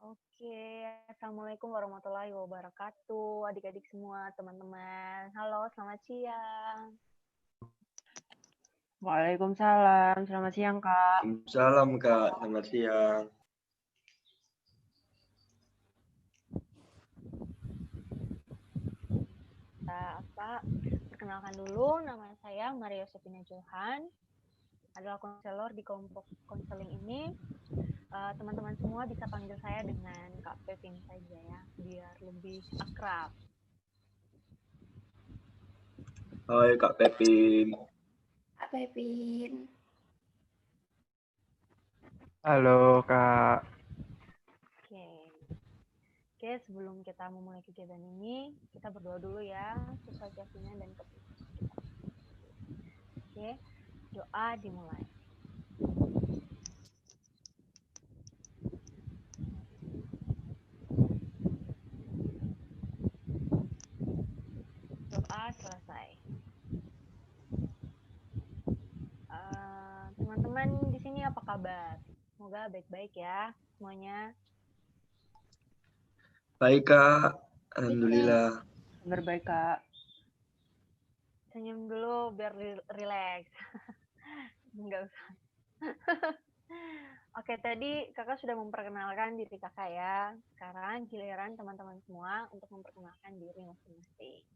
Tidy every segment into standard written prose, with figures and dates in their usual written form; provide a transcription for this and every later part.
Oke, Assalamualaikum warahmatullahi wabarakatuh, adik-adik semua, teman-teman. Halo, selamat siang. Waalaikumsalam, selamat siang Kak. Salam Kak, selamat siang. Perkenalkan dulu, nama saya Maria Yosefina Johan, adalah konselor di kelompok konseling ini. Teman-teman semua bisa panggil saya dengan Kak Pepin saja ya, biar lebih akrab. Hai Kak Pepin. Kak Pepin. Halo Kak. Oke, sebelum kita memulai kegiatan ini, kita berdoa dulu ya, sesuai keyakinan dan kepercayaan kita. Oke, doa dimulai. Doa selesai. Teman-teman di sini apa kabar? Semoga baik-baik ya semuanya. Baik Kak, alhamdulillah. Kabar baik Kak. Senyum dulu biar rileks. Enggak usah. Oke, tadi kakak sudah memperkenalkan diri kakak ya. Sekarang giliran teman-teman semua untuk memperkenalkan diri masing-masing.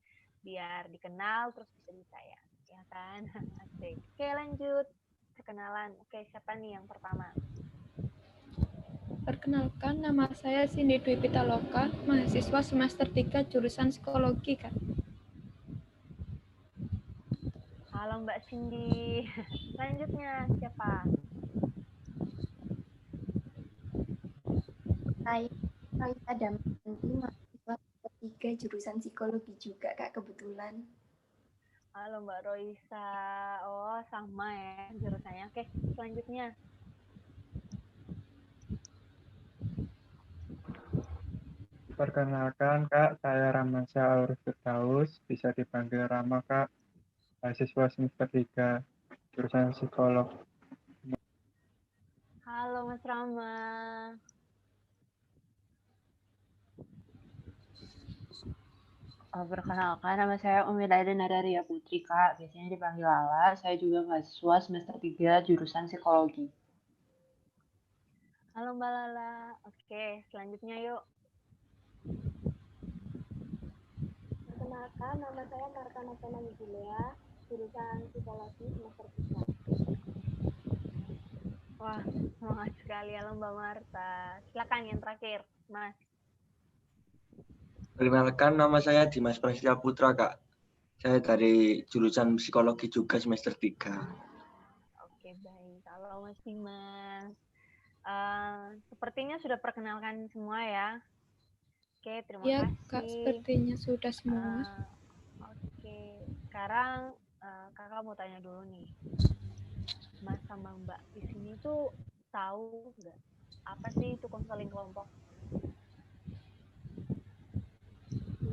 Biar dikenal terus bisa disayang. Ya kan? Asik. Oke, lanjut. Perkenalan. Oke, siapa nih yang pertama? Perkenalkan, nama saya Cindy Dwi Pitaloka, mahasiswa semester 3 jurusan psikologi, Kak. Halo Mbak Cindy. Selanjutnya siapa? Saya Raisa Damanti, mahasiswa semester 3 jurusan psikologi juga, Kak, kebetulan. Halo Mbak Roisa. Oh, sama ya jurusannya. Oke, selanjutnya. Perkenalkan Kak, saya Ramansyah Aurus Firdaus, bisa dipanggil Rama Kak, mahasiswa semester 3, jurusan psikolog. Halo Mas Rama. Perkenalkan, nama saya Umi Laida Nararia Putri Kak, biasanya dipanggil Lala. Saya juga mahasiswa semester 3, jurusan psikologi. Halo Mbak Lala. Oke, selanjutnya yuk. Perkenalkan, nama saya Marta Novena Julia, jurusan psikologi semester 3. Wah, semangat sekali. Halo Mbak Marta. Silakan yang terakhir, Mas. Perkenalkan, nama saya Dimas Prasetya Putra Kak. Saya dari jurusan psikologi juga semester 3. Oke, baik. Halo Mas Dimas. Sepertinya sudah perkenalkan semua ya. Oke, terima Ya, kasih. Kak, sepertinya sudah semua. Oke, sekarang kakak mau tanya dulu nih. Mas sama Mbak di sini tuh tahu nggak apa sih itu konseling kelompok?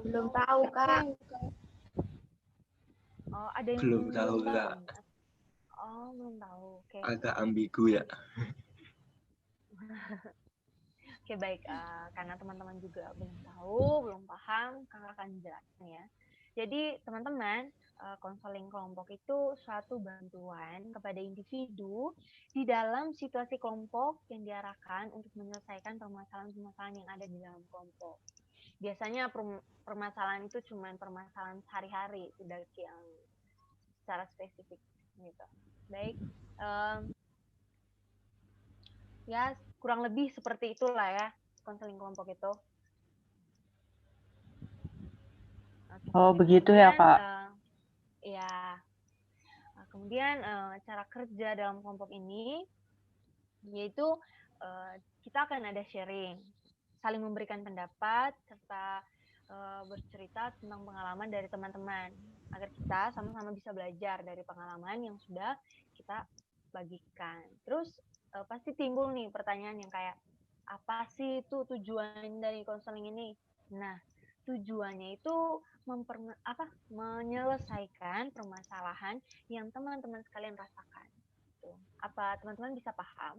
Belum tahu, Kak. Oh, ada yang Belum tahu Kak. Oh, belum tahu. Oke. Agak ambigu ya. Oke, baik. Karena teman-teman juga belum tahu, belum paham, kakak akan jelaskan ya. Jadi, teman-teman, konseling kelompok itu suatu bantuan kepada individu di dalam situasi kelompok yang diarahkan untuk menyelesaikan permasalahan-permasalahan yang ada di dalam kelompok. Biasanya permasalahan itu cuma permasalahan sehari-hari, tidak yang secara spesifik gitu. Baik. Ya, kurang lebih seperti itulah ya konseling kelompok itu. Oke, Oh, begitu ya Kak? Ya. Kemudian cara kerja dalam kelompok ini yaitu kita akan ada sharing, saling memberikan pendapat serta bercerita tentang pengalaman dari teman-teman agar kita sama-sama bisa belajar dari pengalaman yang sudah kita bagikan. Terus pasti timbul nih pertanyaan yang kayak apa sih itu tujuan dari konseling ini? Nah, tujuannya itu menyelesaikan permasalahan yang teman-teman sekalian rasakan. Apa teman-teman bisa paham?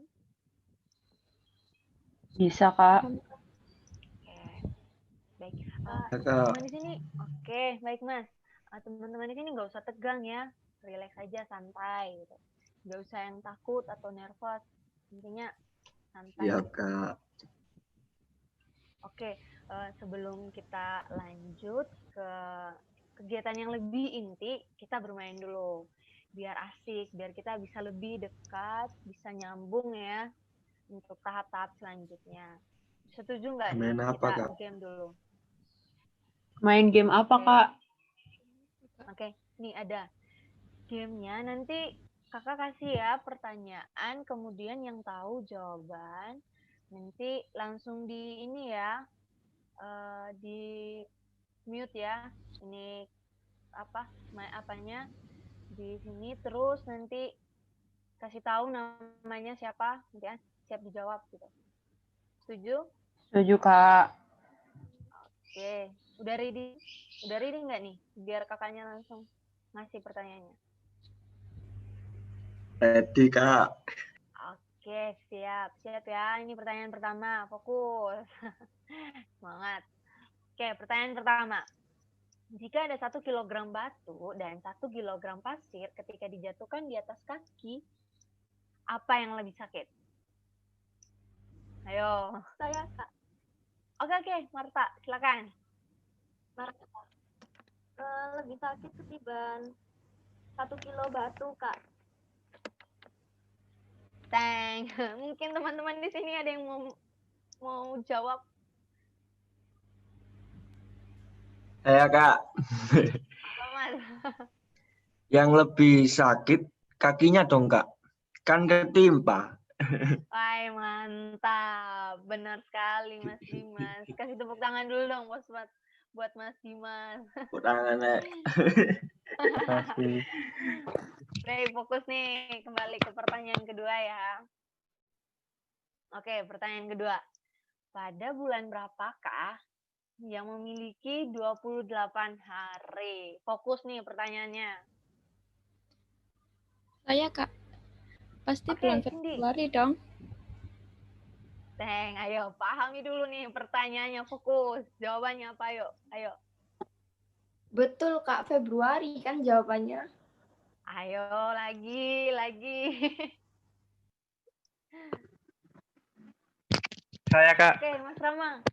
Bisa Kak. Baik. Kak. Teman-teman di sini, oke, baik Mas. Teman-teman di sini nggak usah tegang ya, relax aja, santai gitu. Nggak usah yang takut atau nervous, intinya santai. Siap, Kak. Oke, sebelum kita lanjut ke kegiatan yang lebih inti, kita bermain dulu. Biar asik, biar kita bisa lebih dekat, bisa nyambung ya untuk tahap-tahap selanjutnya. Setuju nggak nih Main apa, kita Kak? game dulu? Main game apa, Oke. Kak? Oke, nih ada gamenya. Nanti kakak kasih ya pertanyaan, kemudian yang tahu jawaban, nanti langsung di ini ya, di mute ya. Ini apa, apanya di sini, terus nanti kasih tahu namanya siapa, nanti siap dijawab gitu. Setuju? Setuju, Kak. Oke, udah ready? Udah ready nggak nih? Biar kakaknya langsung ngasih pertanyaannya. Ready, Kak. Oke, siap. Siap ya. Ini pertanyaan pertama. Fokus. Semangat. Oke, pertanyaan pertama. Jika ada 1 kilogram batu dan 1 kilogram pasir ketika dijatuhkan di atas kaki, apa yang lebih sakit? Ayo. Saya Kak Oke, Marta. Silakan. Marta. Lebih sakit ketiban 1 kilo batu Kak. Thank. Mungkin teman-teman di sini ada yang mau jawab. Saya, Kak. Apa, Mas? Yang lebih sakit kakinya dong, Kak. Kan ketimpa. Wah, mantap. Benar sekali, Mas Dimas. Kasih tepuk tangan dulu dong, Bos, buat Mas Dimas. Tangannya. Kasih. Baik, fokus nih. Kembali ke pertanyaan kedua ya. Oke, pertanyaan kedua. Pada bulan berapakah yang memiliki 28 hari? Fokus nih pertanyaannya. Saya Kak, pasti Oke, bulan Cindy. Februari dong. Teng, ayo pahami dulu nih pertanyaannya, fokus. Jawabannya apa, yuk? Ayo. Betul Kak, Februari kan jawabannya. Ayo, lagi. Saya, Kak. Oke, Mas Rama.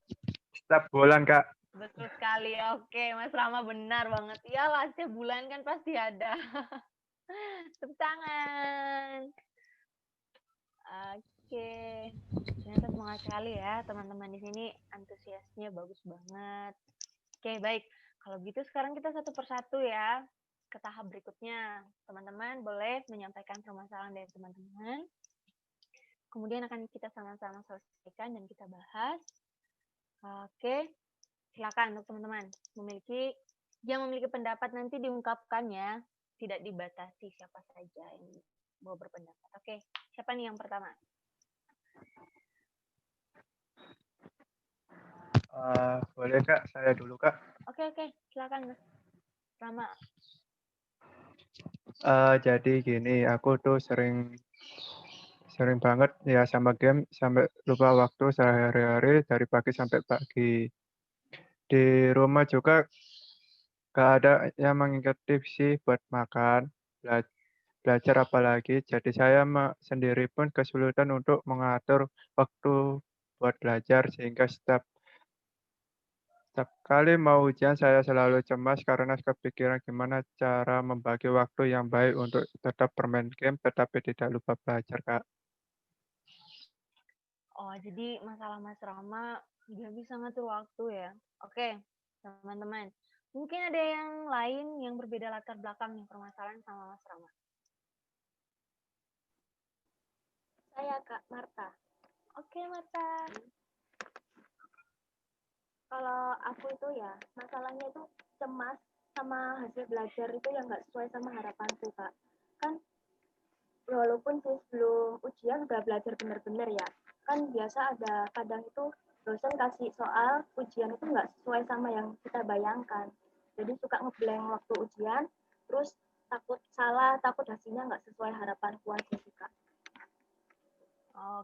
Setiap bulan, Kak. Betul sekali. Oke, Mas Rama benar banget. Iyalah, setiap bulan kan pasti ada. Tepuk tangan. Oke. Ternyata semangat sekali ya teman-teman di sini, antusiasnya bagus banget. Oke, baik. Kalau gitu sekarang kita satu persatu ya ke tahap berikutnya. Teman-teman boleh menyampaikan permasalahan dari teman-teman. Kemudian akan kita sama-sama selesaikan dan kita bahas. Oke. Silakan untuk teman-teman yang memiliki pendapat nanti diungkapkan ya, tidak dibatasi siapa saja yang mau berpendapat. Oke, siapa nih yang pertama? Boleh, Kak. Saya dulu, Kak. Oke, silakan Mas Rama. Jadi gini, aku tuh sering banget ya sama game sampai lupa waktu sehari-hari dari pagi sampai pagi. Di rumah juga gak ada yang mengikuti sih buat makan, belajar apalagi. Jadi saya sendiri pun kesulitan untuk mengatur waktu buat belajar sehingga setiap kali mau ujian saya selalu cemas karena kepikiran gimana cara membagi waktu yang baik untuk tetap bermain game tetapi tidak lupa belajar, Kak. Oh, jadi masalah Mas Rama nggak bisa ngatur waktu ya. Oke, teman-teman. Mungkin ada yang lain yang berbeda latar belakang yang permasalahan sama Mas Rama. Saya Kak Marta. Oke, Marta. Kalau aku itu ya, masalahnya itu cemas sama hasil belajar itu yang nggak sesuai sama harapanku Kak. Kan walaupun sih sebelum ujian udah belajar bener-bener ya, kan biasa ada kadang itu dosen kasih soal ujian itu nggak sesuai sama yang kita bayangkan. Jadi suka ngeblank waktu ujian, terus takut salah, takut hasilnya nggak sesuai harapanku aja sih Kak.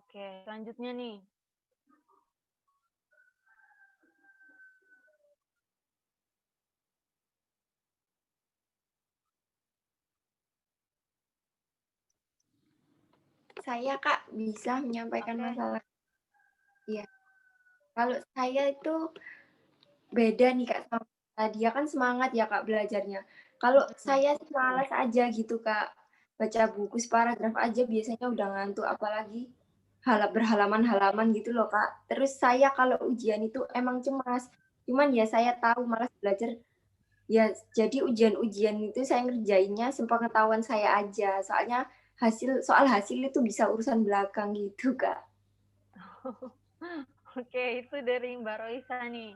Oke, selanjutnya nih. saya Kak bisa menyampaikan Oke. masalah. Iya. Kalau saya itu beda nih Kak sama dia kan semangat ya Kak belajarnya. Kalau saya sih malas aja gitu Kak. Baca buku separagraf aja biasanya udah ngantuk apalagi berhalaman-halaman gitu loh Kak. Terus saya kalau ujian itu emang cemas. Cuman ya saya tahu malas belajar. Ya jadi ujian-ujian itu saya ngerjainnya sepengetahuan saya aja. Soalnya soal hasil itu bisa urusan belakang gitu Kak. Oke, itu dari Mbak Roisa nih.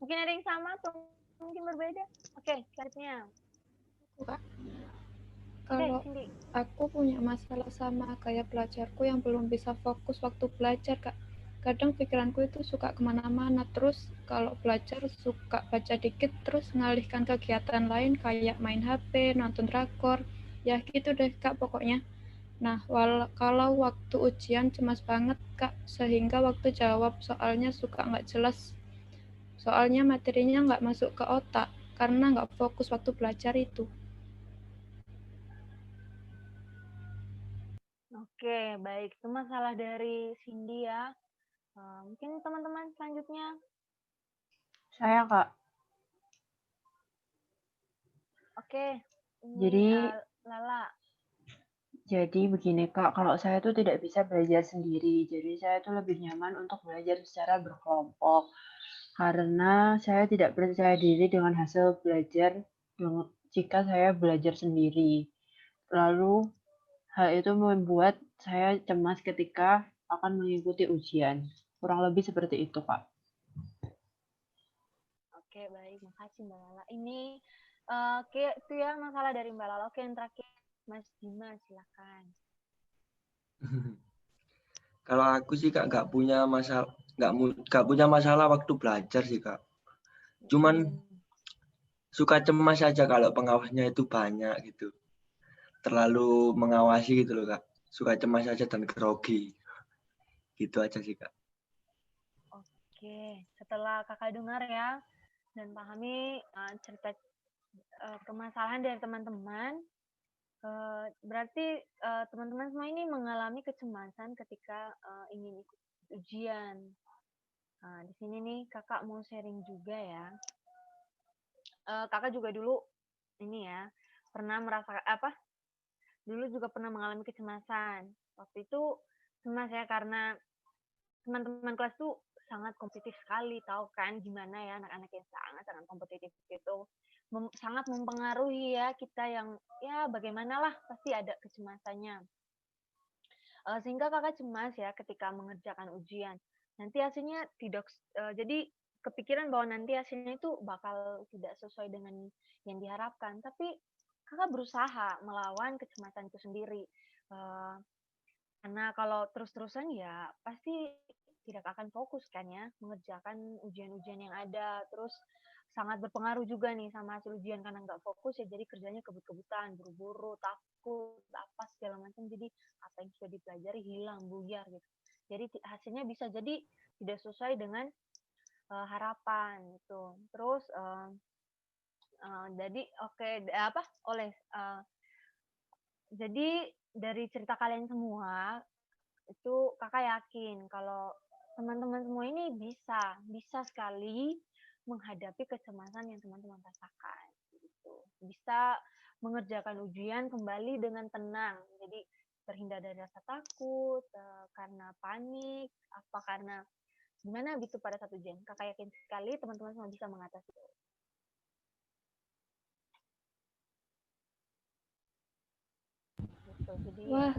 Mungkin ada yang sama atau mungkin berbeda? Oke, selanjutnya. Kak, Oke, kalau Cindy. aku punya masalah sama gaya belajarku yang belum bisa fokus waktu belajar, Kak. Kadang pikiranku itu suka kemana-mana, terus kalau belajar suka baca dikit, terus ngalihkan kegiatan lain kayak main HP, nonton drakor, ya gitu deh Kak pokoknya. Nah, kalau waktu ujian cemas banget Kak, sehingga waktu jawab soalnya suka nggak jelas. Soalnya materinya nggak masuk ke otak, karena nggak fokus waktu belajar itu. Oke, baik. Itu masalah dari Cindy ya. Mungkin teman-teman selanjutnya. Saya Kak. Oke, ini Jadi Lala. Jadi begini Kak, kalau saya tuh tidak bisa belajar sendiri, jadi saya tuh lebih nyaman untuk belajar secara berkelompok. Karena saya tidak percaya diri dengan hasil belajar jika saya belajar sendiri. Lalu hal itu membuat saya cemas ketika akan mengikuti ujian. Kurang lebih seperti itu Kak. Oke, baik. Makasih Mbak Lala. Ini itu ya masalah dari Mbak Lala. Oke, yang terakhir Mas Dimas, silakan. Kalau aku sih Kak nggak punya masalah waktu belajar sih Kak. Cuman suka cemas aja kalau pengawasnya itu banyak gitu. Terlalu mengawasi gitu loh Kak. Suka cemas aja dan grogi. Gitu aja sih Kak. Oke, setelah kakak dengar ya dan pahami cerita permasalahan dari teman-teman, berarti teman-teman semua ini mengalami kecemasan ketika ingin ikut ujian. Nah, di sini nih kakak mau sharing juga ya. Kakak juga dulu ini ya pernah merasakan dulu juga pernah mengalami kecemasan. Waktu itu cemas ya karena teman-teman kelas tuh sangat kompetitif sekali, tahu kan gimana ya anak-anak yang sangat-sangat kompetitif itu sangat mempengaruhi ya kita yang ya bagaimanalah pasti ada kecemasannya. Sehingga kakak cemas ya ketika mengerjakan ujian. Nanti hasilnya tidak jadi kepikiran bahwa nanti hasilnya itu bakal tidak sesuai dengan yang diharapkan. Tapi kakak berusaha melawan kecemasan itu sendiri. Karena kalau terus-terusan ya pasti tidak akan fokus kan ya mengerjakan ujian-ujian yang ada. Terus sangat berpengaruh juga nih sama hasil ujian karena nggak fokus ya jadi kerjanya kebut-kebutan, buru-buru, takut, apa segala macam. Jadi apa yang sudah dipelajari hilang, buyar gitu. Jadi hasilnya bisa jadi tidak sesuai dengan harapan gitu. Terus jadi jadi dari cerita kalian semua itu kakak yakin kalau teman-teman semua ini bisa sekali menghadapi kecemasan yang teman-teman rasakan gitu. Bisa mengerjakan ujian kembali dengan tenang. Jadi terhindar dari rasa takut, karena panik, apa karena gimana gitu pada saat ujian. Kakak yakin sekali teman-teman semua bisa mengatasi itu. Gitu. Jadi Wah,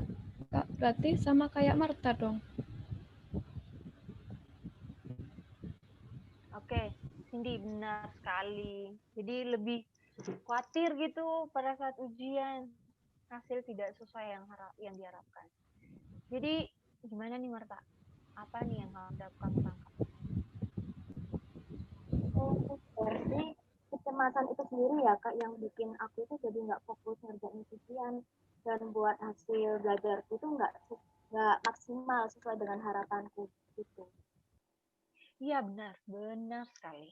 Kak, berarti sama kayak Marta dong. Oke, Cindy benar sekali. Jadi lebih khawatir gitu pada saat ujian hasil tidak sesuai yang diharapkan. Jadi gimana nih Marta? Apa nih yang kamu tangkap? Berarti kecemasan itu sendiri ya Kak yang bikin aku itu jadi nggak fokus ngerjain ujian dan buat hasil belajarku itu nggak maksimal sesuai dengan harapanku gitu. Iya benar sekali.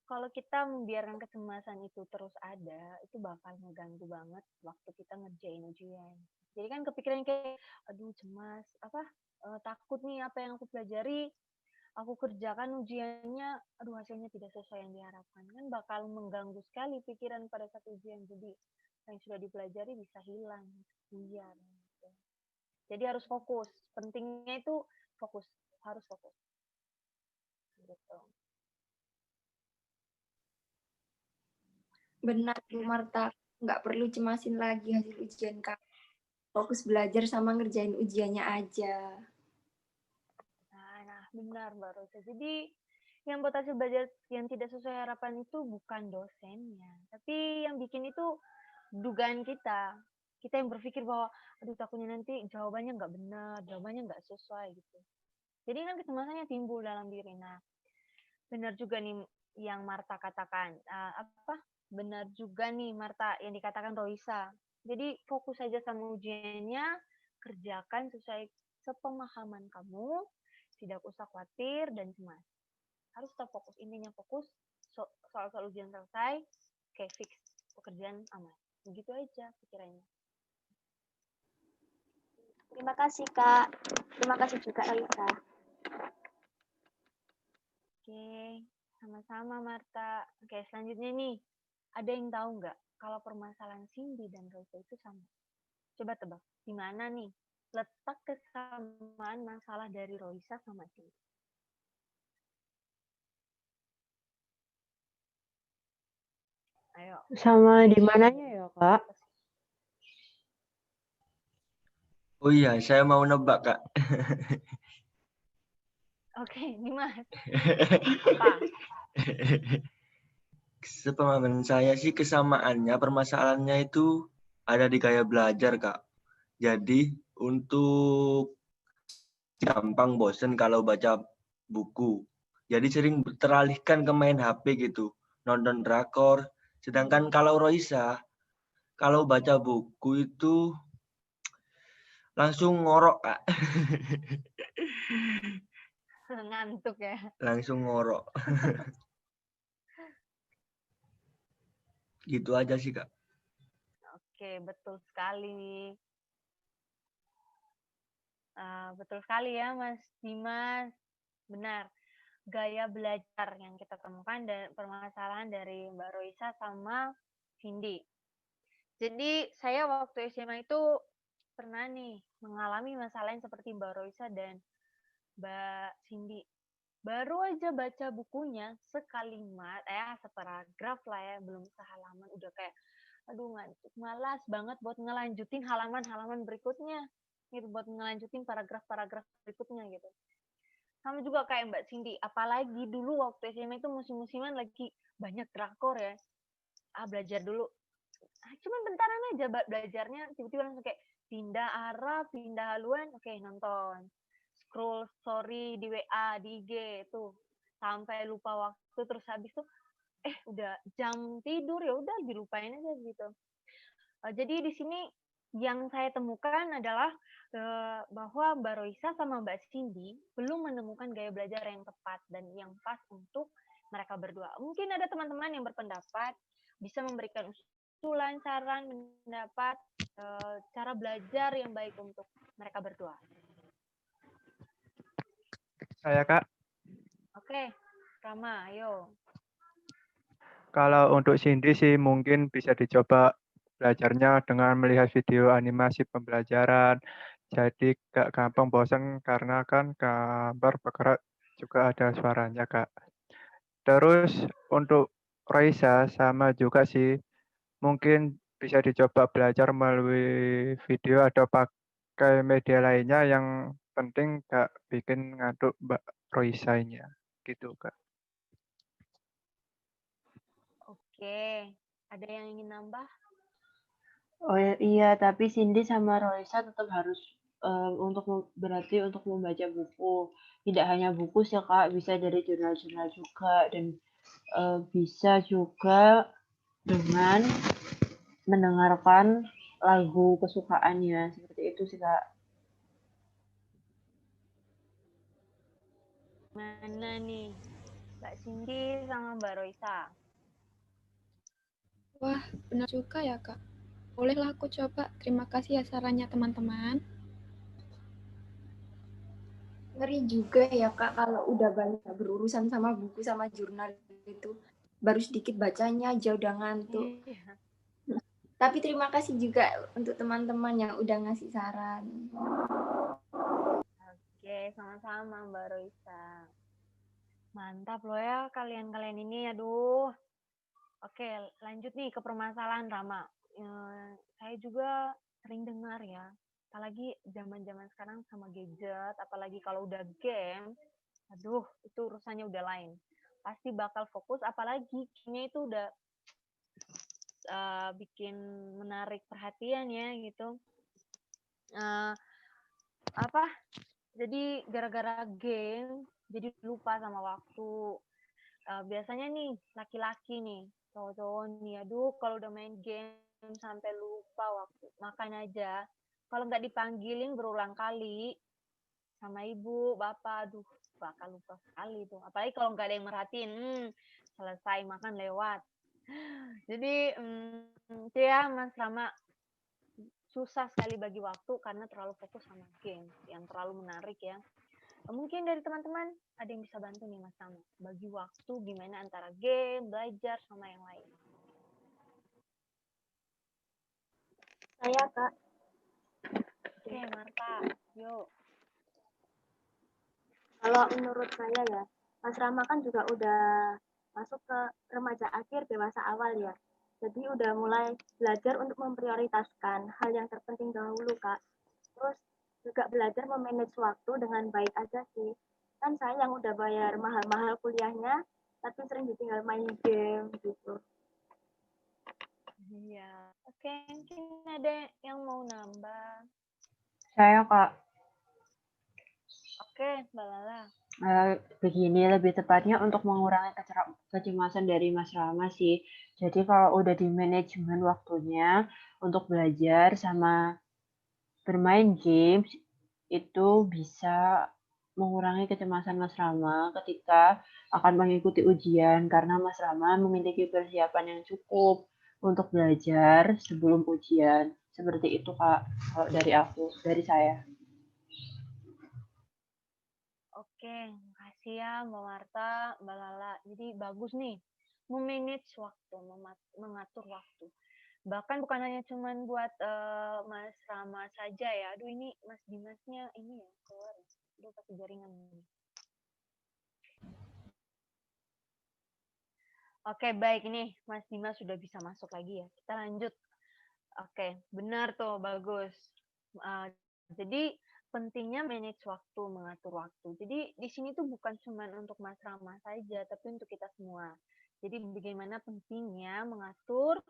Kalau kita membiarkan kecemasan itu terus ada, itu bakal mengganggu banget waktu kita ngerjain ujian. Jadi kan kepikiran kayak, aduh cemas, takut nih apa yang aku pelajari, aku kerjakan ujiannya, aduh hasilnya tidak sesuai yang diharapkan. Kan bakal mengganggu sekali pikiran pada saat ujian. Jadi yang sudah dipelajari bisa hilang, buyar. Gitu. Jadi harus fokus. Pentingnya itu fokus, harus fokus. Gitu. Benar, Bu Marta. Nggak perlu cemasin lagi hasil ujian kamu. Fokus belajar sama ngerjain ujiannya aja. Nah benar Mbak Rosa. Jadi yang buat hasil belajar yang tidak sesuai harapan itu bukan dosennya, tapi yang bikin itu dugaan kita. Kita yang berpikir bahwa, aduh takutnya nanti jawabannya nggak benar, jawabannya nggak sesuai gitu. Jadi kan kecemasannya timbul dalam diri. Nah, benar juga nih yang Marta katakan. Benar juga nih Marta yang dikatakan Roisa. Jadi fokus saja sama ujiannya, kerjakan sesuai sepemahaman kamu, tidak usah khawatir dan cemas. Harus tetap fokus, intinya fokus, soal-soal ujian selesai, oke fix, pekerjaan aman. Begitu aja pikirannya. Terima kasih, Kak. Terima kasih juga, Roisa. Oke, sama-sama Marta. Oke, selanjutnya nih, ada yang tahu nggak kalau permasalahan Cindy dan Roisa itu sama? Coba tebak, di mana nih letak kesamaan masalah dari Roisa sama Cindy? Ayo. Sama di mananya ya, Kak? Oh iya, saya mau nebak, Kak. Oke, Dimas. Apa? Sepemahaman saya sih kesamaannya, permasalahannya itu ada di gaya belajar, Kak. Jadi untuk gampang bosen kalau baca buku. Jadi sering teralihkan ke main HP gitu, nonton drakor. Sedangkan kalau Roisa, kalau baca buku itu langsung ngorok, Kak. Ngantuk ya. Langsung ngorok. Gitu aja sih, Kak. Oke, betul sekali. Betul sekali ya, Mas Dimas. Benar. Gaya belajar yang kita temukan dan permasalahan dari Mbak Roisa sama Cindy. Jadi saya waktu SMA itu pernah nih mengalami masalah yang seperti Mbak Roisa dan Mbak Cindy. Baru aja baca bukunya sekalimat, separagraf lah ya, belum sehalaman, udah kayak, aduh ngantuk, malas banget buat ngelanjutin halaman-halaman berikutnya, gitu, buat ngelanjutin paragraf-paragraf berikutnya gitu. Sama juga kayak Mbak Cindy, apalagi dulu waktu SMA itu musim-musiman lagi banyak drakor ya. Belajar dulu. Cuman bentaran aja belajarnya, tiba-tiba langsung kayak pindah arah, pindah haluan, oke nonton. Scroll story di WA, di IG tuh. Sampai lupa waktu, terus habis tuh udah jam tidur, ya udah dilupain aja gitu. Jadi di sini yang saya temukan adalah bahwa Mbak Roisa sama Mbak Cindy belum menemukan gaya belajar yang tepat dan yang pas untuk mereka berdua. Mungkin ada teman-teman yang berpendapat bisa memberikan usulan, saran, pendapat, cara belajar yang baik untuk mereka berdua. Saya, Kak. Oke, Rama, ayo. Kalau untuk Cindy sih mungkin bisa dicoba belajarnya dengan melihat video animasi pembelajaran. Jadi gak gampang bosan karena kan gambar bergerak juga ada suaranya, Kak. Terus untuk Raisa sama juga sih, mungkin bisa dicoba belajar melalui video atau pakai media lainnya, yang penting gak bikin ngantuk Mbak Raisa-nya. Gitu, Kak. Oke, ada yang ingin nambah? Oh iya, tapi Cindy sama Roisa tetap harus berarti untuk membaca buku. Tidak hanya buku sih Kak, bisa dari jurnal-jurnal juga dan bisa juga dengan mendengarkan lagu kesukaannya. Seperti itu sih Kak. Mana nih? Mbak Cindy sama Mbak Roisa. Wah, benar juga ya, Kak. Bolehlah aku coba. Terima kasih ya sarannya teman-teman. Ngeri juga ya Kak kalau udah banyak berurusan sama buku sama jurnal itu. Baru sedikit bacanya aja udah ngantuk. Iya. Tapi terima kasih juga untuk teman-teman yang udah ngasih saran. Oke, sama-sama Mbak Roisa. Mantap loh ya kalian-kalian ini, aduh. Oke, lanjut nih ke permasalahan Rama. Saya juga sering dengar ya, apalagi zaman-zaman sekarang sama gadget, apalagi kalau udah game, aduh, itu urusannya udah lain. Pasti bakal fokus, apalagi gamenya itu udah bikin menarik perhatian ya gitu. Apa? Jadi gara-gara game, jadi lupa sama waktu. Biasanya nih laki-laki nih, cowok-cowok nih, aduh kalau udah main game sampai lupa waktu makan aja. Kalau nggak dipanggilin berulang kali sama ibu, bapak, aduh bakal lupa sekali tuh. Apalagi kalau nggak ada yang merhatiin, selesai makan lewat. Jadi itu ya Mas Rama, susah sekali bagi waktu karena terlalu fokus sama game yang terlalu menarik ya. Mungkin dari teman-teman ada yang bisa bantu nih Mas Rama, bagi waktu gimana antara game, belajar, sama yang lain. Saya Kak, Oke, Marta, yuk. kalau menurut saya ya, Mas Rama kan juga udah masuk ke remaja akhir dewasa awal ya. Jadi udah mulai belajar untuk memprioritaskan hal yang terpenting dahulu Kak. Terus juga belajar memanage waktu dengan baik aja sih. Kan saya yang udah bayar mahal-mahal kuliahnya, tapi sering ditinggal main game gitu. Iya. Oke, mungkin ada yang mau nambah. Saya Kak, Oke, Mbak Lala. begini lebih tepatnya untuk mengurangi kecemasan dari Mas Rama sih. Jadi kalau udah di manajemen waktunya untuk belajar sama bermain games itu bisa mengurangi kecemasan Mas Rama ketika akan mengikuti ujian karena Mas Rama memiliki persiapan yang cukup untuk belajar sebelum ujian. Seperti itu Kak, kalau dari saya. Oke, makasih ya Mbak Marta, Mbak Lala. Jadi bagus nih, memanage waktu, mengatur waktu. Bahkan bukan hanya cuman buat Mas Rama saja ya. Aduh ini Mas Dimasnya ini ya keluar. Aduh pakai jaringan ini. Oke, baik ini Mas Dimas sudah bisa masuk lagi ya. Kita lanjut. Oke, benar tuh, bagus. Jadi pentingnya manage waktu, mengatur waktu. Jadi di sini tuh bukan cuma untuk Mas Rama saja, tapi untuk kita semua. Jadi bagaimana pentingnya mengatur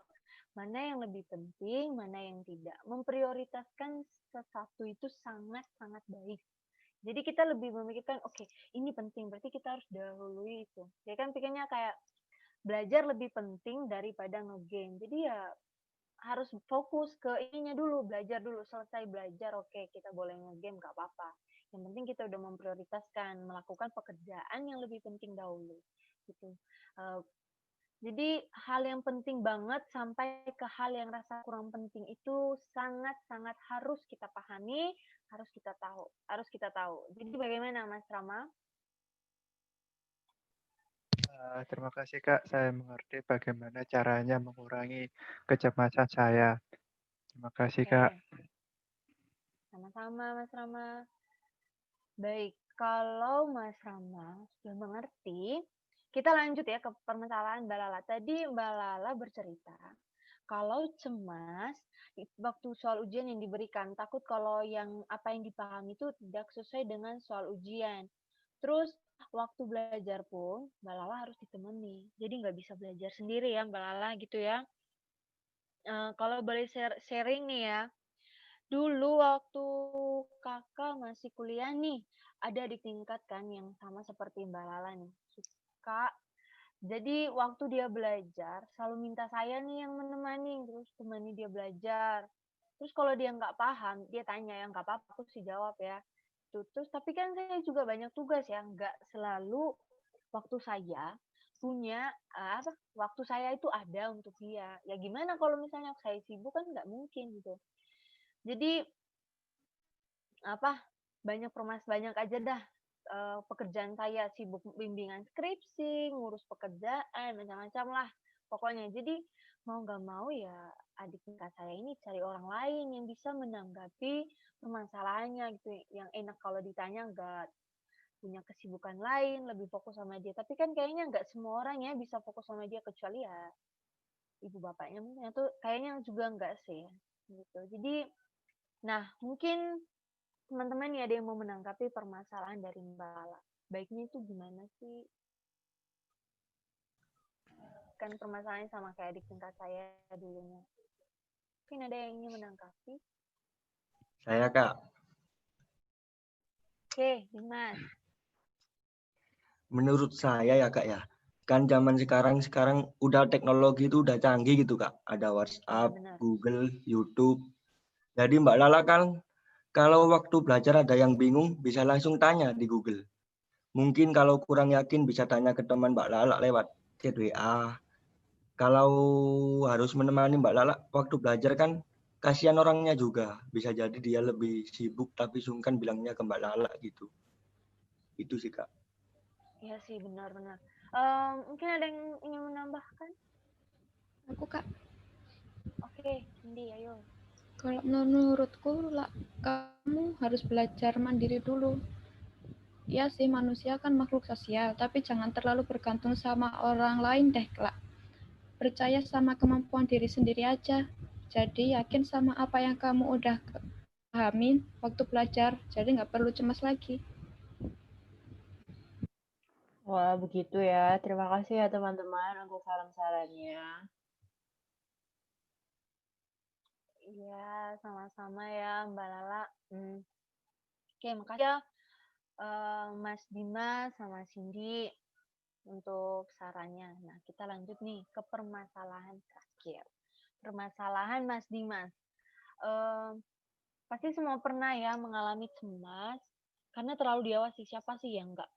mana yang lebih penting, mana yang tidak. Memprioritaskan sesuatu itu sangat-sangat baik. Jadi kita lebih memikirkan, oke, ini penting, berarti kita harus dahului itu. Ya kan pikirnya kayak belajar lebih penting daripada ngegame. Jadi ya harus fokus ke ininya dulu, belajar dulu, selesai belajar, oke, kita boleh ngegame, gak apa-apa. Yang penting kita udah memprioritaskan, melakukan pekerjaan yang lebih penting dahulu. Gitu. Jadi hal yang penting banget sampai ke hal yang rasa kurang penting itu sangat-sangat harus kita pahami, harus kita tahu. Jadi bagaimana Mas Rama? Terima kasih Kak, saya mengerti bagaimana caranya mengurangi kecemasan saya. Terima kasih Kak. Oke. Sama-sama Mas Rama. Baik, kalau Mas Rama sudah mengerti, kita lanjut ya ke permasalahan Mbak Lala. Tadi Mbak Lala bercerita, kalau cemas waktu soal ujian yang diberikan, takut kalau apa yang dipahami itu tidak sesuai dengan soal ujian. Terus waktu belajar pun Mbak Lala harus ditemani, jadi nggak bisa belajar sendiri ya Mbak Lala gitu ya. Kalau boleh sharing nih ya, dulu waktu kakak masih kuliah nih, ada di tingkat kan yang sama seperti Mbak Lala nih. Suka. Jadi waktu dia belajar, selalu minta saya nih yang menemani, terus temani dia belajar. Terus kalau dia nggak paham, dia tanya ya nggak apa-apa, aku sih jawab ya. Terus tapi kan saya juga banyak tugas ya, nggak selalu waktu saya waktu saya itu ada untuk dia. Ya gimana kalau misalnya saya sibuk, kan nggak mungkin gitu. Jadi banyak aja dah pekerjaan saya, sibuk bimbingan skripsi, ngurus pekerjaan, macam-macam lah pokoknya. Jadi mau nggak mau ya adik tingkat saya ini cari orang lain yang bisa menanggapi permasalahannya gitu, yang enak kalau ditanya, nggak punya kesibukan lain, lebih fokus sama dia. Tapi kan kayaknya nggak semua orang ya bisa fokus sama dia, kecuali ya ibu bapaknya mungkin, itu kayaknya juga nggak sih gitu. Jadi nah mungkin teman-teman ya ada yang mau menanggapi permasalahan dari Mbak Lala. Baiknya itu gimana sih? Kan permasalahannya sama kayak adik tingkat saya dulunya. Mungkin ada yang ingin menanggapi? Saya, Kak. Oke, Dimas. Menurut saya ya, Kak ya. Kan zaman sekarang udah teknologi itu udah canggih gitu, Kak. Ada WhatsApp, Benar. Google, YouTube. Jadi Mbak Lala kan kalau waktu belajar ada yang bingung bisa langsung tanya di Google. Mungkin kalau kurang yakin bisa tanya ke teman Mbak Lala lewat chat WA. Kalau harus menemani Mbak Lala waktu belajar kan kasihan orangnya juga. Bisa jadi dia lebih sibuk tapi sungkan bilangnya ke Mbak Lala gitu. Itu sih, Kak. Iya sih, benar-benar. Mungkin ada yang ingin menambahkan? Aku Kak, Oke, Cindy, ayo. kalau menurutku kamu harus belajar mandiri dulu. Ya sih, manusia kan makhluk sosial, tapi jangan terlalu bergantung sama orang lain deh, Kak. Percaya sama kemampuan diri sendiri aja. Jadi yakin sama apa yang kamu udah pahamin waktu belajar, jadi nggak perlu cemas lagi. Wah, begitu ya. Terima kasih ya teman-teman untuk saran-sarannya. Iya, sama-sama ya Mbak Lala. Oke, makasih ya Mas Dimas sama Cindy untuk sarannya. Nah, kita lanjut nih ke permasalahan terakhir. Permasalahan Mas Dimas. Pasti semua pernah ya mengalami cemas karena terlalu diawasi. Siapa sih yang nggak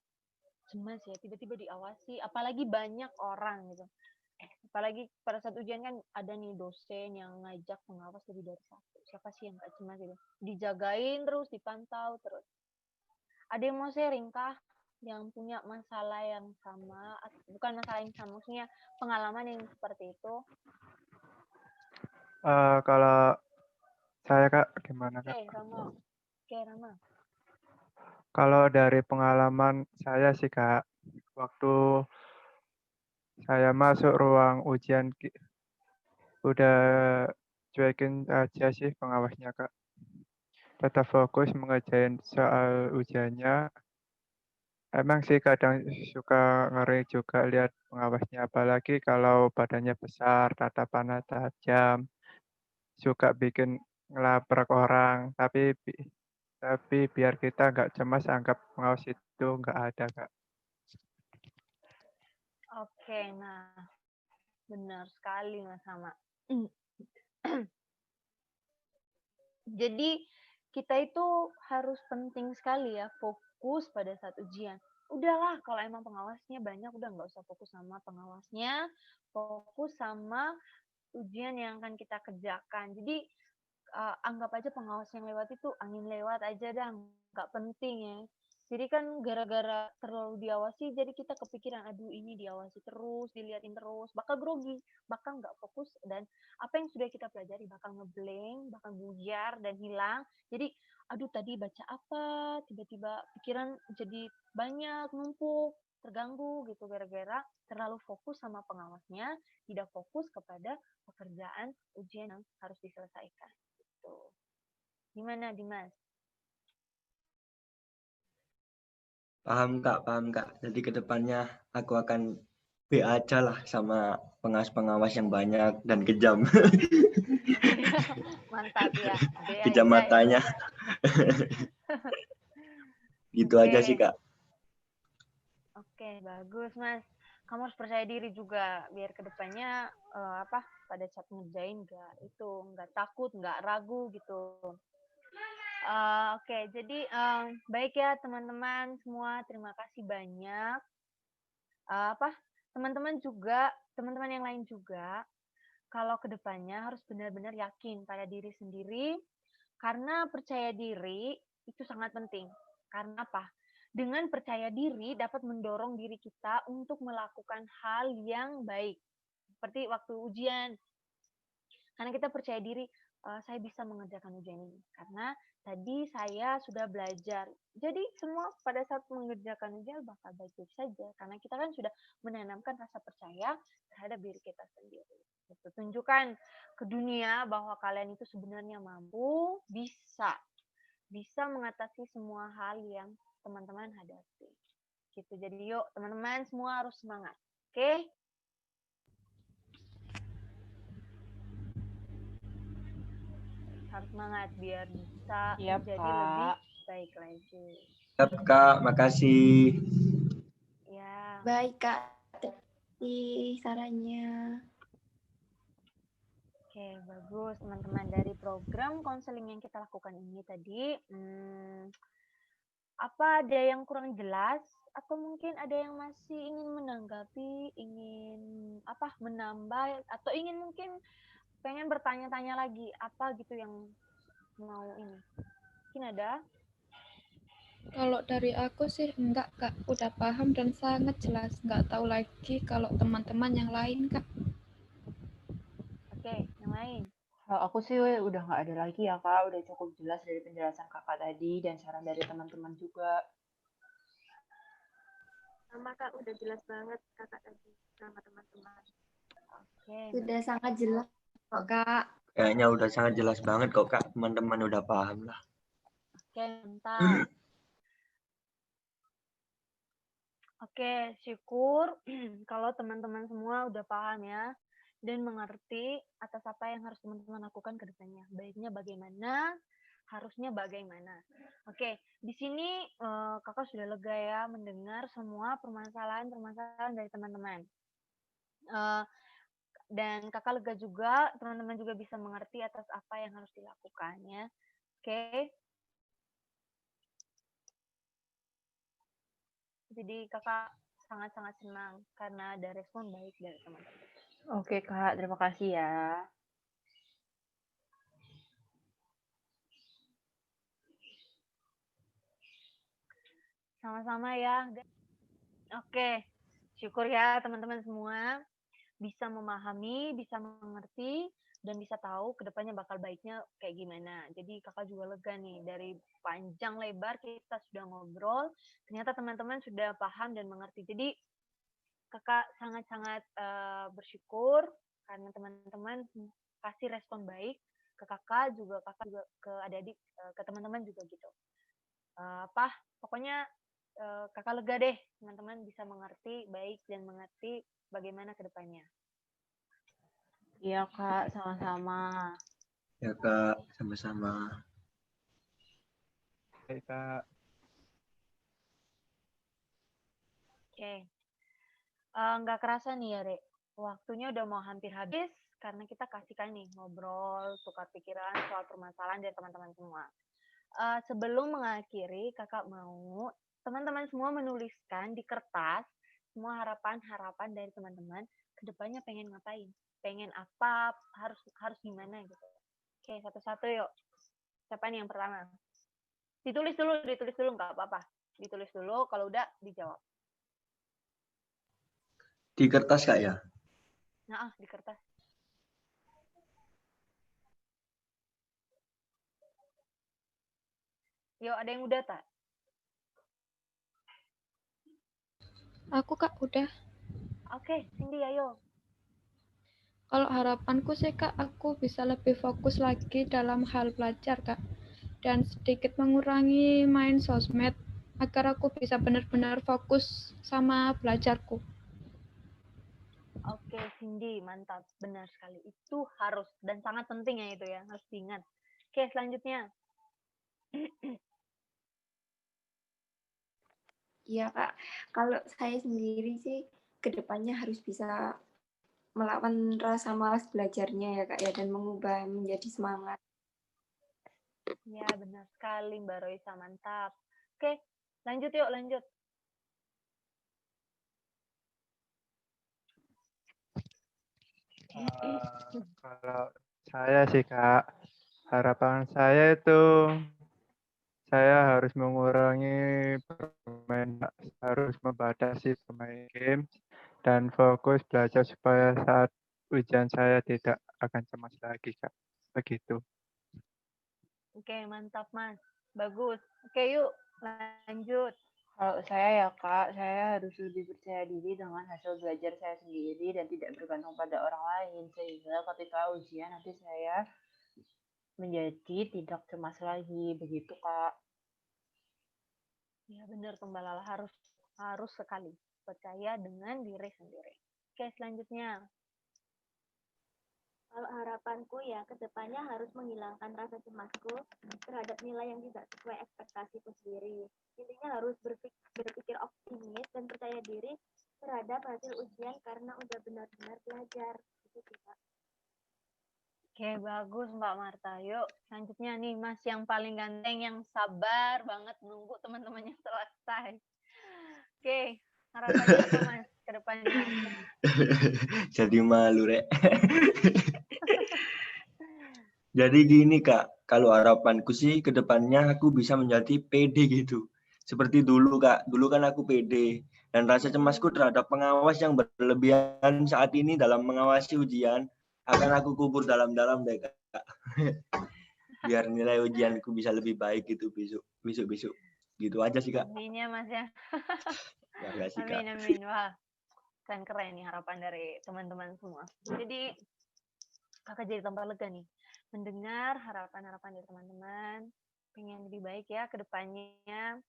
cemas ya, tiba-tiba diawasi, apalagi banyak orang gitu. Apalagi pada saat ujian kan ada nih dosen yang ngajak pengawas lebih dari satu. Siapa sih yang nggak cemas gitu? Dijagain terus, dipantau terus. Ada yang mau sharing kah? Yang punya masalah yang sama, bukan masalah yang sama, maksudnya pengalaman yang seperti itu? Kalau saya Kak, gimana Kak? Oke, Rama. Kalau dari pengalaman saya sih Kak, waktu saya masuk ruang ujian udah cuekin aja sih pengawasnya Kak. Tetap fokus mengerjain soal ujiannya. Emang sih kadang suka ngeri juga lihat pengawasnya, apalagi kalau badannya besar, tatapannya tajam, suka bikin ngelabrak orang. Tapi biar kita nggak cemas, anggap pengawas itu nggak ada Kak. Oke, nah benar sekali Mas Sama. Jadi kita itu harus penting sekali ya fokus pada saat ujian. Udahlah kalau emang pengawasnya banyak, udah nggak usah fokus sama pengawasnya, fokus sama ujian yang akan kita kerjakan. Jadi anggap aja pengawas yang lewat itu angin lewat aja dah, nggak penting ya. Jadi kan gara-gara terlalu diawasi, jadi kita kepikiran, aduh ini diawasi terus, diliatin terus, bakal grogi, bakal nggak fokus, dan apa yang sudah kita pelajari bakal ngeblank, bakal buyar dan hilang. Jadi, aduh tadi baca apa, tiba-tiba pikiran jadi banyak, numpuk, terganggu gitu, gara-gara terlalu fokus sama pengawasnya, tidak fokus kepada pekerjaan ujian yang harus diselesaikan. Gitu. Gimana, Dimas? Paham Kak. Jadi kedepannya aku akan B aja lah sama pengawas-pengawas yang banyak dan kejam. Mantap ya. Kejam matanya. Gitu aja sih Kak. Oke, bagus Mas. Kamu harus percaya diri juga biar kedepannya pada saat ngerjain nggak takut, nggak ragu gitu. Oke, jadi baik ya teman-teman semua, terima kasih banyak teman-teman yang lain juga, kalau kedepannya harus benar-benar yakin pada diri sendiri, karena percaya diri itu sangat penting. Karena apa? Dengan percaya diri dapat mendorong diri kita untuk melakukan hal yang baik. Seperti waktu ujian. Karena kita percaya diri, saya bisa mengerjakan ujian ini. Karena tadi saya sudah belajar. Jadi semua pada saat mengerjakan ujian bakal baik-baik saja. Karena kita kan sudah menanamkan rasa percaya terhadap diri kita sendiri. Gitu. Tunjukkan ke dunia bahwa kalian itu sebenarnya mampu, bisa mengatasi semua hal yang teman-teman hadapi. Gitu. Jadi yuk teman-teman semua harus semangat. Oke? Harus semangat biar bisa Siap, menjadi Kak. lebih baik lagi. Siap, Kak. Makasih. Ya. Baik, Kak. Terima kasih sarannya. Oke, bagus teman-teman. Dari program konseling yang kita lakukan ini tadi, apa ada yang kurang jelas? Atau mungkin ada yang masih ingin menanggapi, ingin menambah, atau ingin mungkin pengen bertanya-tanya lagi, apa gitu yang mau ini? Mungkin ada? Kalau dari aku sih enggak, Kak. Udah paham dan sangat jelas. Enggak tahu lagi kalau teman-teman yang lain, Kak. Oke, yang lain. Kalau aku sih udah nggak ada lagi ya, Kak. Udah cukup jelas dari penjelasan Kakak tadi dan saran dari teman-teman juga. Sama Kak, udah jelas banget Kakak tadi sama teman-teman. Oke. Sudah sangat jelas kok, Kak. Kayaknya udah sangat jelas banget kok, Kak. Teman-teman udah paham lah. Oke, mantap. Oke, syukur kalau teman-teman semua udah paham ya dan mengerti atas apa yang harus teman-teman lakukan ke depannya. Baiknya bagaimana, harusnya bagaimana. Oke, di sini kakak sudah lega ya mendengar semua permasalahan-permasalahan dari teman-teman. Dan kakak lega juga, teman-teman juga bisa mengerti atas apa yang harus dilakukan ya. Oke. Jadi kakak sangat-sangat senang karena ada respon baik dari teman-teman. Oke, Kak. Terima kasih ya. Sama-sama ya. Oke, syukur ya teman-teman semua bisa memahami, bisa mengerti, dan bisa tahu kedepannya bakal baiknya kayak gimana. Jadi kakak juga lega nih, dari panjang lebar kita sudah ngobrol, ternyata teman-teman sudah paham dan mengerti. Jadi kakak sangat-sangat bersyukur karena teman-teman kasih respon baik ke kakak juga ke adik-adik, ke teman-teman juga gitu. Pokoknya kakak lega deh teman-teman bisa mengerti baik dan mengerti bagaimana ke depannya. Iya, Kak. Sama-sama. Ya, Kak. Sama-sama. Baik, Kak. Oke. Nggak kerasa nih ya, Rek. Waktunya udah mau hampir habis karena kita kasihkan nih ngobrol, tukar pikiran soal permasalahan dari teman-teman semua. Sebelum mengakhiri, kakak mau teman-teman semua menuliskan di kertas semua harapan-harapan dari teman-teman kedepannya pengen ngapain, pengen apa, harus gimana gitu. Oke, satu-satu yuk. Siapa nih yang pertama? Ditulis dulu nggak apa-apa. Ditulis dulu, kalau udah dijawab. Di kertas, Kak, ya? Nah, di kertas. Yo, ada yang udah tak? Aku, Kak, udah. Oke, Cindy, ayo. Kalau harapanku sih, Kak, aku bisa lebih fokus lagi dalam hal belajar, Kak. Dan sedikit mengurangi main sosmed agar aku bisa benar-benar fokus sama belajarku. Oke, Cindy, mantap. Benar sekali. Itu harus dan sangat penting ya itu ya, harus diingat. Oke, selanjutnya. Iya, Kak. Kalau saya sendiri sih kedepannya harus bisa melawan rasa malas belajarnya ya, Kak, ya, dan mengubah menjadi semangat. Ya, benar sekali, Mbak Roisa. Mantap. Oke, lanjut yuk, lanjut. Kalau saya sih Kak, harapan saya itu saya harus mengurangi bermain, harus membatasi bermain game dan fokus belajar supaya saat ujian saya tidak akan cemas lagi Kak. Begitu. Oke, mantap Mas. Bagus. Oke, yuk lanjut. Kalau saya ya Kak, saya harus lebih percaya diri dengan hasil belajar saya sendiri dan tidak bergantung pada orang lain. Sehingga ketika ujian nanti saya menjadi tidak cemas lagi. Begitu Kak. Ya benar tuh Mbak Lala, harus sekali percaya dengan diri sendiri. Oke, selanjutnya. Kalau harapanku ya, kedepannya harus menghilangkan rasa cemasku terhadap nilai yang tidak sesuai ekspektasiku sendiri. Intinya harus berpikir optimis dan percaya diri terhadap hasil ujian karena udah benar-benar belajar. Gitu sih, Kak. Oke, bagus Mbak Marta. Yuk, selanjutnya nih Mas yang paling ganteng, yang sabar banget nunggu teman-temannya selesai. Oke, harapannya apa Mas ke depannya? Jadi malu, Rek. Jadi gini Kak, kalau harapanku sih ke depannya aku bisa menjadi pede gitu. Seperti dulu Kak, dulu kan aku pede. Dan rasa cemasku terhadap pengawas yang berlebihan saat ini dalam mengawasi ujian, akan aku kubur dalam-dalam deh Kak. Biar nilai ujianku bisa lebih baik gitu besok. Gitu aja sih Kak. Amin ya Mas ya. Ya enggak sih Kak. Amin. Wah, keren nih harapan dari teman-teman semua. Jadi kakak jadi tambah lega nih mendengar harapan-harapan dari teman-teman, pengen lebih baik ya ke depannya.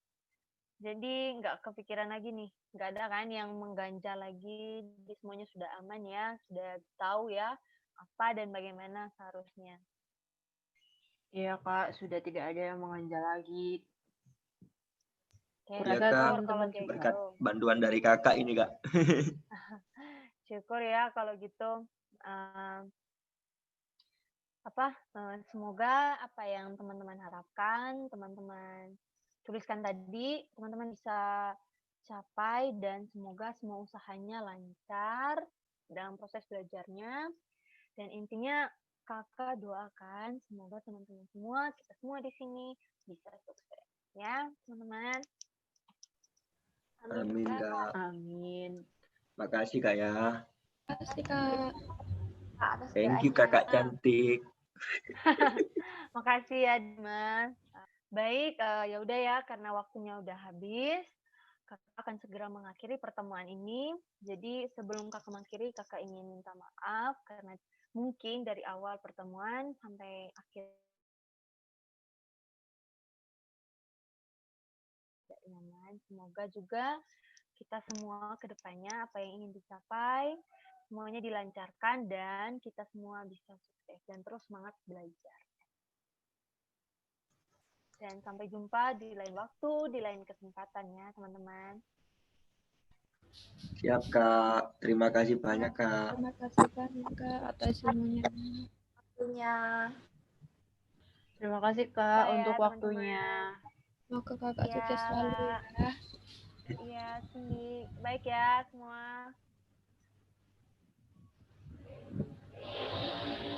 Jadi nggak kepikiran lagi nih, nggak ada kan yang mengganjal lagi, jadi semuanya sudah aman ya, sudah tahu ya apa dan bagaimana seharusnya. Iya Kak, sudah tidak ada yang mengganjal lagi. Oke, Ya Ternyata Kak, teman-teman kalau berkat gitu. bantuan dari kakak ini Kak. Syukur ya kalau gitu. Semoga apa yang teman-teman harapkan, teman-teman tuliskan tadi, teman-teman bisa capai dan semoga semua usahanya lancar dalam proses belajarnya. Dan intinya kakak doakan semoga teman-teman semua, kita semua di sini bisa sukses. Ya, teman-teman. Amin Kak. Amin. Makasih Kak ya. Makasih Kak. Thank you Kakak cantik. Makasih ya Dimas. Baik, ya udah ya karena waktunya udah habis. Kakak akan segera mengakhiri pertemuan ini. Jadi sebelum kakak mengakhiri, kakak ingin minta maaf karena mungkin dari awal pertemuan sampai akhir tidak nyaman. Semoga juga kita semua ke depannya apa yang ingin dicapai semuanya dilancarkan dan kita semua bisa sukses dan terus semangat belajar. Dan sampai jumpa di lain waktu, di lain kesempatan ya teman-teman. Siap Kak, terima kasih banyak Kak. Terima kasih banyak Kak atas semuanya. Terima kasih Kak untuk waktunya. Semoga Kakak sukses selalu ya. Iya, Cindy. Baik ya semua.